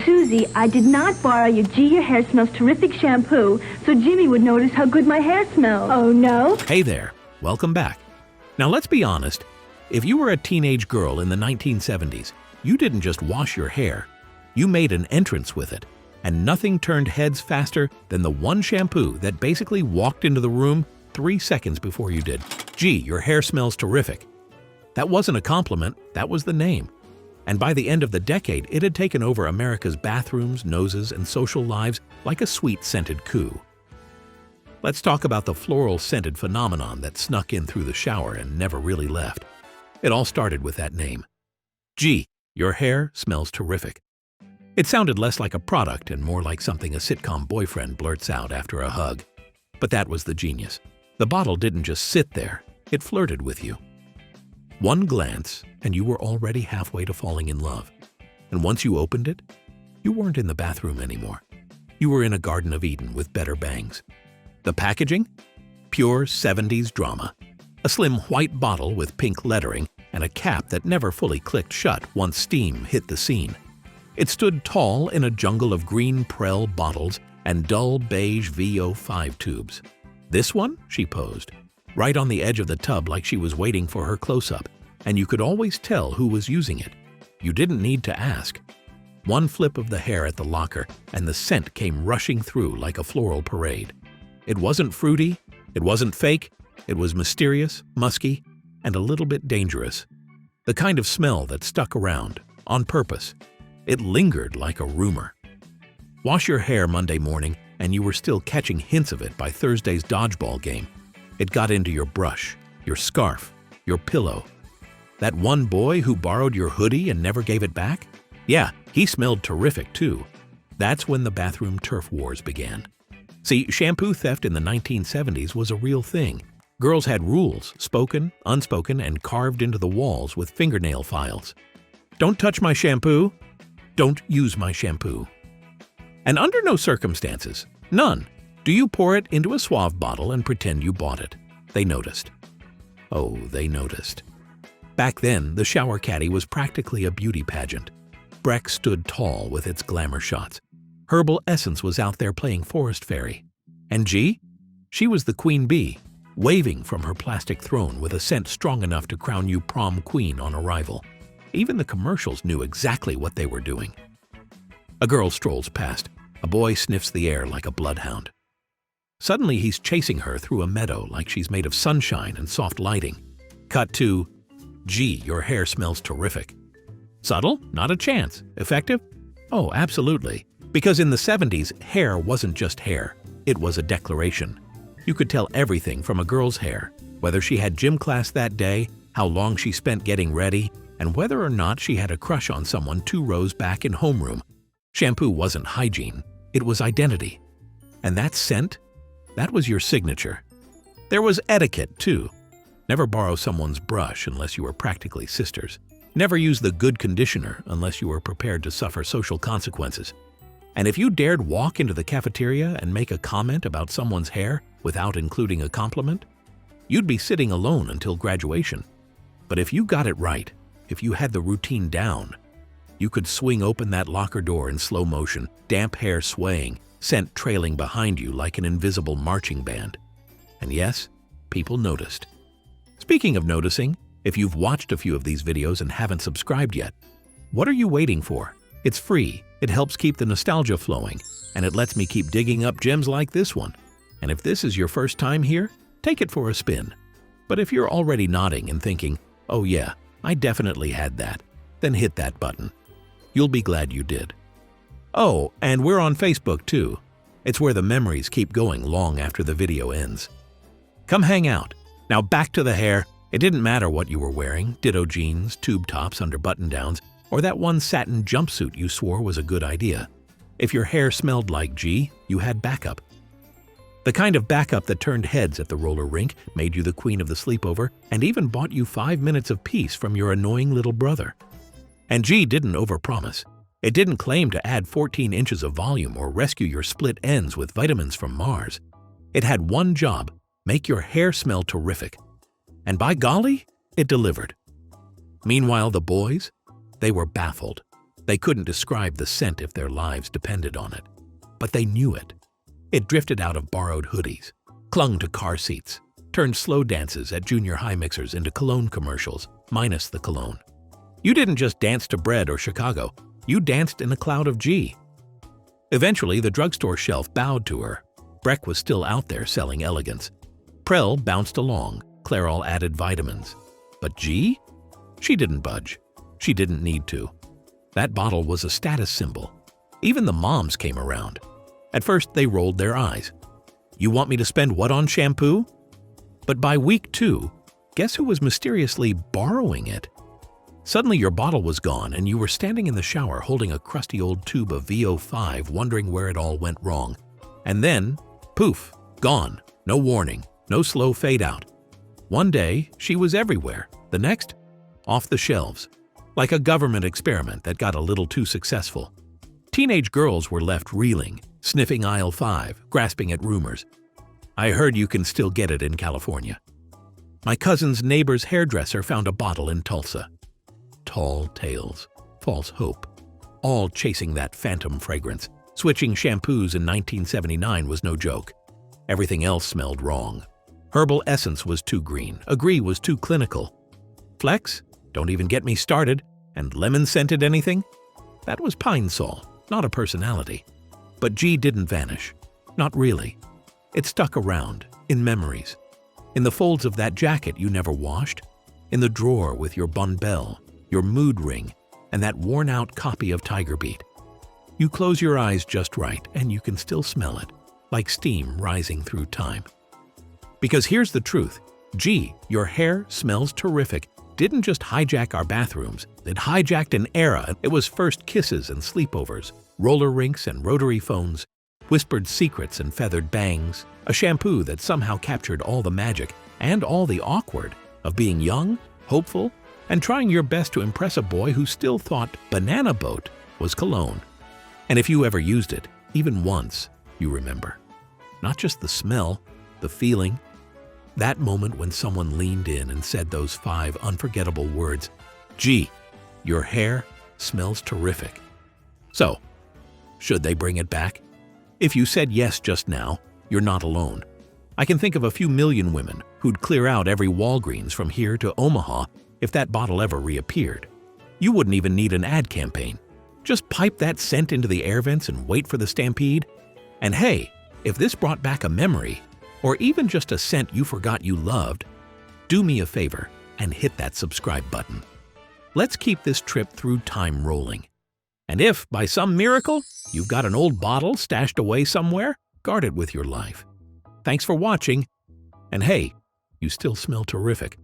Susie, I did not borrow your G, your hair smells terrific shampoo, so Jimmy would notice how good my hair smells. Oh, no? Hey there, welcome back. Now let's be honest, if you were a teenage girl in the 1970s, you didn't just wash your hair, you made an entrance with it, and nothing turned heads faster than the one shampoo that basically walked into the room 3 seconds before you did. Gee, your hair smells terrific. That wasn't a compliment, that was the name. And by the end of the decade, it had taken over America's bathrooms, noses, and social lives like a sweet-scented coup. Let's talk about the floral-scented phenomenon that snuck in through the shower and never really left. It all started with that name. Gee, your hair smells terrific. It sounded less like a product and more like something a sitcom boyfriend blurts out after a hug. But that was the genius. The bottle didn't just sit there, it flirted with you. One glance, and you were already halfway to falling in love. And once you opened it, you weren't in the bathroom anymore. You were in a Garden of Eden with better bangs. The packaging? Pure 70s drama. A slim white bottle with pink lettering and a cap that never fully clicked shut once steam hit the scene. It stood tall in a jungle of green Prell bottles and dull beige VO5 tubes. This one? She posed, right on the edge of the tub like she was waiting for her close-up, and you could always tell who was using it. You didn't need to ask. One flip of the hair at the locker, and the scent came rushing through like a floral parade. It wasn't fruity, it wasn't fake, it was mysterious, musky, and a little bit dangerous. The kind of smell that stuck around, on purpose. It lingered like a rumor. Wash your hair Monday morning, and you were still catching hints of it by Thursday's dodgeball game. It got into your brush, your scarf, your pillow. That one boy who borrowed your hoodie and never gave it back? Yeah, he smelled terrific too. That's when the bathroom turf wars began. See, shampoo theft in the 1970s was a real thing. Girls had rules, spoken, unspoken, and carved into the walls with fingernail files. Don't touch my shampoo. Don't use my shampoo. And under no circumstances, none, do you pour it into a Suave bottle and pretend you bought it. They noticed. Oh, they noticed. Back then, the shower caddy was practically a beauty pageant. Breck stood tall with its glamour shots. Herbal Essence was out there playing Forest Fairy. And G? She was the queen bee, waving from her plastic throne with a scent strong enough to crown you prom queen on arrival. Even the commercials knew exactly what they were doing. A girl strolls past. A boy sniffs the air like a bloodhound. Suddenly he's chasing her through a meadow like she's made of sunshine and soft lighting. Cut to, gee, your hair smells terrific. Subtle? Not a chance. Effective? Oh, absolutely. Because in the 70s, hair wasn't just hair. It was a declaration. You could tell everything from a girl's hair, whether she had gym class that day, how long she spent getting ready, and whether or not she had a crush on someone 2 rows back in homeroom. Shampoo wasn't hygiene, it was identity. And that scent? That was your signature. There was etiquette, too. Never borrow someone's brush unless you were practically sisters. Never use the good conditioner unless you were prepared to suffer social consequences. And if you dared walk into the cafeteria and make a comment about someone's hair without including a compliment, you'd be sitting alone until graduation. But if you got it right, if you had the routine down, you could swing open that locker door in slow motion, damp hair swaying, scent trailing behind you like an invisible marching band. And yes, people noticed. Speaking of noticing, if you've watched a few of these videos and haven't subscribed yet, what are you waiting for? It's free, it helps keep the nostalgia flowing, and it lets me keep digging up gems like this one. And if this is your first time here, take it for a spin. But if you're already nodding and thinking, oh yeah, I definitely had that, then hit that button. You'll be glad you did. Oh, and we're on Facebook too. It's where the memories keep going long after the video ends. Come hang out. Now back to the hair. It didn't matter what you were wearing, Ditto jeans, tube tops under button-downs, or that one satin jumpsuit you swore was a good idea. If your hair smelled like G, you had backup. The kind of backup that turned heads at the roller rink, made you the queen of the sleepover, and even bought you 5 minutes of peace from your annoying little brother. And G didn't overpromise. It didn't claim to add 14 inches of volume or rescue your split ends with vitamins from Mars. It had one job, make your hair smell terrific. And by golly, it delivered. Meanwhile, the boys, they were baffled. They couldn't describe the scent if their lives depended on it, but they knew it. It drifted out of borrowed hoodies, clung to car seats, turned slow dances at junior high mixers into cologne commercials, minus the cologne. You didn't just dance to Bread or Chicago, you danced in a cloud of G. Eventually, the drugstore shelf bowed to her. Breck was still out there selling elegance. Prell bounced along, Clairol added vitamins. But G? She didn't budge. She didn't need to. That bottle was a status symbol. Even the moms came around. At first, they rolled their eyes. You want me to spend what on shampoo? But by week 2, guess who was mysteriously borrowing it? Suddenly your bottle was gone and you were standing in the shower holding a crusty old tube of VO5 wondering where it all went wrong. And then, poof, gone. No warning, no slow fade out. One day, she was everywhere. The next, off the shelves. Like a government experiment that got a little too successful. Teenage girls were left reeling, sniffing aisle 5, grasping at rumors. I heard you can still get it in California. My cousin's neighbor's hairdresser found a bottle in Tulsa. Tall tales, false hope, all chasing that phantom fragrance. Switching shampoos in 1979 was no joke. Everything else smelled wrong. Herbal Essence was too green, Agree was too clinical. Flex? Don't even get me started. And lemon-scented anything? That was Pine Sol, not a personality. But G didn't vanish. Not really. It stuck around, in memories. In the folds of that jacket you never washed. In the drawer with your Bonne Bell, your mood ring, and that worn-out copy of Tiger Beat. You close your eyes just right, and you can still smell it, like steam rising through time. Because here's the truth. G, your hair smells terrific, didn't just hijack our bathrooms. It hijacked an era. It was first kisses and sleepovers, roller rinks and rotary phones, whispered secrets and feathered bangs, a shampoo that somehow captured all the magic and all the awkward of being young, hopeful, and trying your best to impress a boy who still thought Banana Boat was cologne. And if you ever used it, even once, you remember. Not just the smell, the feeling. That moment when someone leaned in and said those 5 unforgettable words, Gee, your hair smells terrific. So, should they bring it back? If you said yes just now, you're not alone. I can think of a few million women who'd clear out every Walgreens from here to Omaha if that bottle ever reappeared. You wouldn't even need an ad campaign. Just pipe that scent into the air vents and wait for the stampede. And hey, if this brought back a memory, or even just a scent you forgot you loved, do me a favor and hit that subscribe button. Let's keep this trip through time rolling. And if, by some miracle, you've got an old bottle stashed away somewhere, guard it with your life. Thanks for watching, and hey, you still smell terrific.